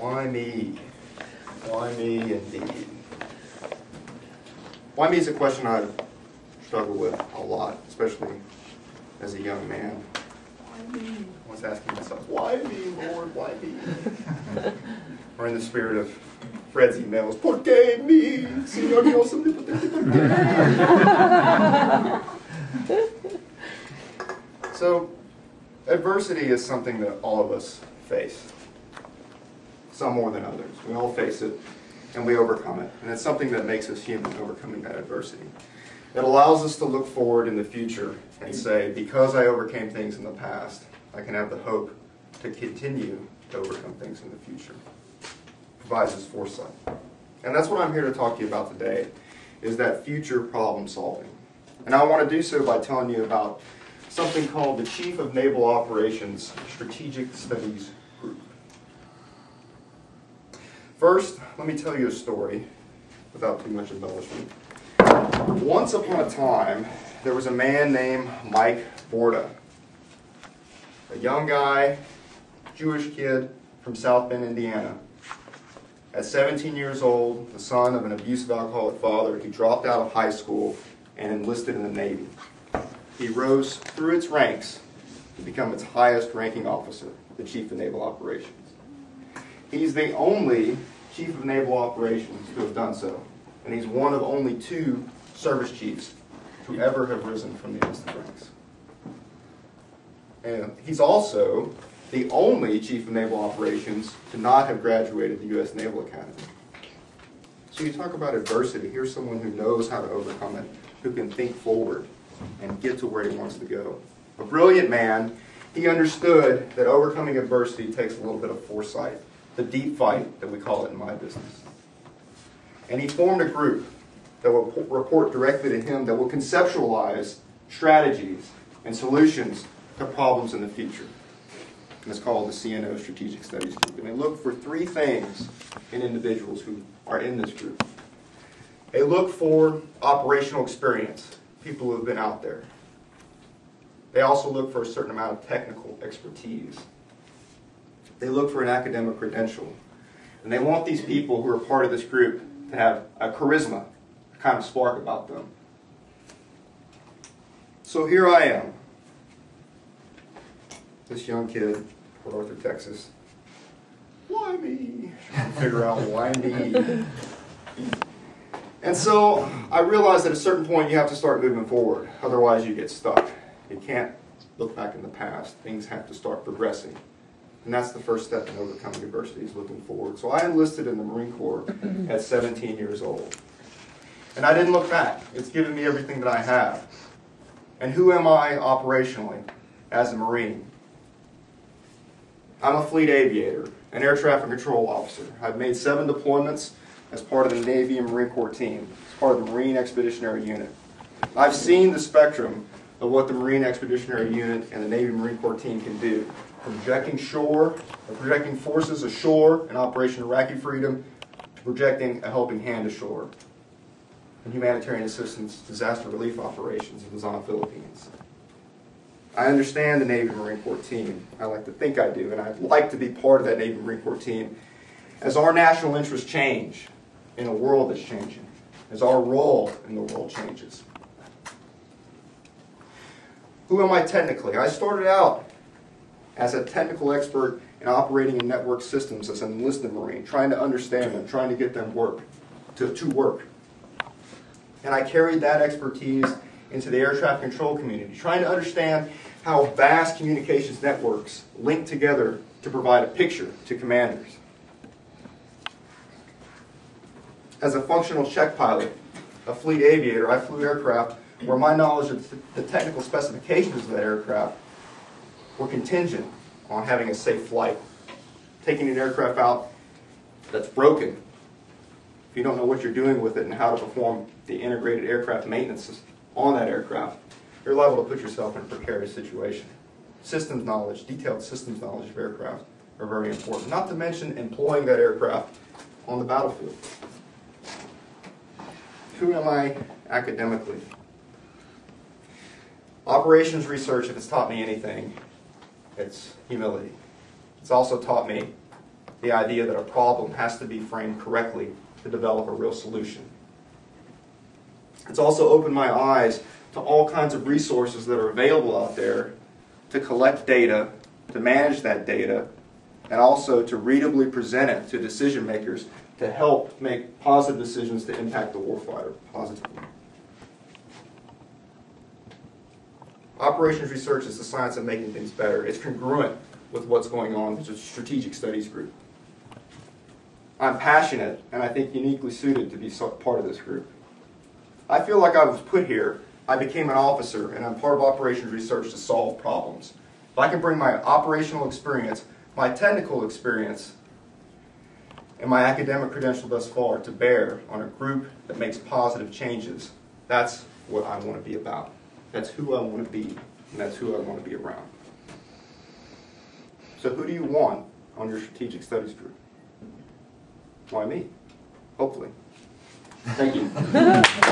Why me? Why me indeed? Why me is a question I struggle with a lot, especially as a young man. Why me? I was asking myself, why me, Lord? Why me? Or in the spirit of Fred's emails, ¿Por qué me? Señor Dios omnipotente, ¿por qué? So, adversity is something that all of us face. Some more than others. We all face it, and we overcome it. And it's something that makes us human, overcoming that adversity. It allows us to look forward in the future and say, because I overcame things in the past, I can have the hope to continue to overcome things in the future. It provides us foresight. And that's what I'm here to talk to you about today, is that future problem solving. And I want to do so by telling you about something called the Chief of Naval Operations Strategic Studies Group. First, let me tell you a story without too much embellishment. Once upon a time, there was a man named Mike Borda, a young guy, Jewish kid from South Bend, Indiana. At 17 years old, the son of an abusive alcoholic father, he dropped out of high school and enlisted in the Navy. He rose through its ranks to become its highest ranking officer, the Chief of Naval Operations. He's the only Chief of Naval Operations to have done so, and he's one of only 2 service chiefs to ever have risen from the enlisted ranks. And he's also the only Chief of Naval Operations to not have graduated the U.S. Naval Academy. So you talk about adversity. Here's someone who knows how to overcome it, who can think forward and get to where he wants to go. A brilliant man, he understood that overcoming adversity takes a little bit of foresight, the deep fight that we call it in my business. And he formed a group that will report directly to him, that will conceptualize strategies and solutions to problems in the future. And it's called the CNO Strategic Studies Group. And they look for 3 things in individuals who are in this group. They look for operational experience, people who have been out there. They also look for a certain amount of technical expertise. They look for an academic credential. And they want these people who are part of this group to have a charisma, a kind of spark about them. So here I am, this young kid, Port Arthur, Texas. Why me? Trying to figure out why me. And so I realized at a certain point you have to start moving forward. Otherwise you get stuck. You can't look back in the past. Things have to start progressing. And that's the first step in overcoming adversity, is looking forward. So I enlisted in the Marine Corps at 17 years old. And I didn't look back. It's given me everything that I have. And who am I operationally as a Marine? I'm a fleet aviator, an air traffic control officer. I've made 7 deployments as part of the Navy and Marine Corps team, as part of the Marine Expeditionary Unit. I've seen the spectrum of what the Marine Expeditionary Unit and the Navy Marine Corps team can do, from projecting forces ashore in Operation Iraqi Freedom to projecting a helping hand ashore in humanitarian assistance disaster relief operations in Luzon, Philippines. I understand the Navy Marine Corps team. I like to think I do, and I'd like to be part of that Navy Marine Corps team as our national interests change in a world that's changing, as our role in the world changes. Who am I technically? I started out as a technical expert in operating in network systems as an enlisted Marine, trying to understand them, trying to get them to work. And I carried that expertise into the air traffic control community, trying to understand how vast communications networks link together to provide a picture to commanders. As a functional check pilot, a fleet aviator, I flew aircraft where my knowledge of the technical specifications of that aircraft were contingent on having a safe flight. Taking an aircraft out that's broken, if you don't know what you're doing with it and how to perform the integrated aircraft maintenance on that aircraft, you're liable to put yourself in a precarious situation. Systems knowledge, detailed systems knowledge of aircraft are very important, not to mention employing that aircraft on the battlefield. Who am I academically? Operations research, if it's taught me anything, it's humility. It's also taught me the idea that a problem has to be framed correctly to develop a real solution. It's also opened my eyes to all kinds of resources that are available out there to collect data, to manage that data, and also to readably present it to decision makers to help make positive decisions to impact the warfighter positively. Operations research is the science of making things better. It's congruent with what's going on with the strategic studies group. I'm passionate and I think uniquely suited to be part of this group. I feel like I was put here, I became an officer, and I'm part of operations research to solve problems. If I can bring my operational experience, my technical experience, and my academic credential thus far to bear on a group that makes positive changes, that's what I want to be about. That's who I want to be, and that's who I want to be around. So who do you want on your strategic studies group? Why me? Hopefully. Thank you.